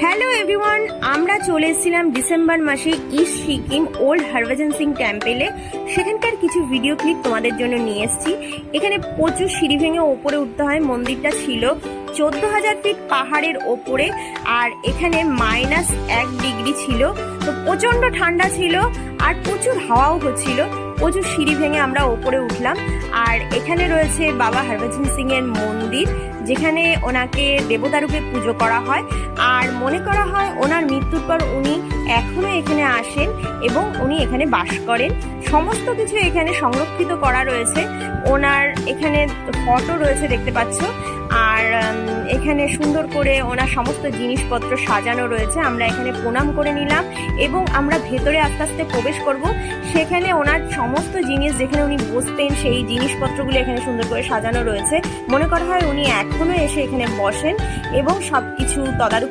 Hello everyone, আমরা চলে এসেছিলাম ডিসেম্বর মাসে ইস্ট সিকিম ওল্ড হরভজন সিং টেম্পেলে। সেখানকার কিছু ভিডিও ক্লিপ তোমাদের জন্য নিয়ে এসেছি। এখানে প্রচুর সিঁড়ি ভেঙে ওপরে উঠতে হয়। মন্দিরটা ছিল 14,000 ফিট পাহাড়ের ওপরে, আর এখানে -1 ডিগ্রি ছিল। তো প্রচন্ড ঠান্ডা ছিল আর প্রচুর হাওয়াও হচ্ছিল। প্রচুর সিঁড়ি ভেঙে আমরা ওপরে উঠলাম। আর এখানে রয়েছে বাবা হরভজন সিং এর মন্দির, যেখানে ওনাকে দেবতারূপে পুজো করা হয়। আর মনে করা হয় ওনার মৃত্যুর পর উনি এখনো এখানে আসেন এবং উনি এখানে বাস করেন। সমস্ত কিছু এখানে সংরক্ষিত করা রয়েছে। ওনার এখানে ফটো রয়েছে, দেখতে পাচ্ছ। আর এখানে সুন্দর করে ওনার সমস্ত জিনিসপত্র সাজানো রয়েছে। আমরা এখানে প্রণাম করে নিলাম এবং আমরা ভেতরে আস্তে আস্তে প্রবেশ করব। সেখানে ওনার সমস্ত জিনিস, যেখানে উনি বসতেন, সেই জিনিসপত্রগুলো এখানে সুন্দর করে সাজানো রয়েছে। মনে করা হয় উনি এখনো এসে এখানে বসেন এবং সবকিছু তদারকি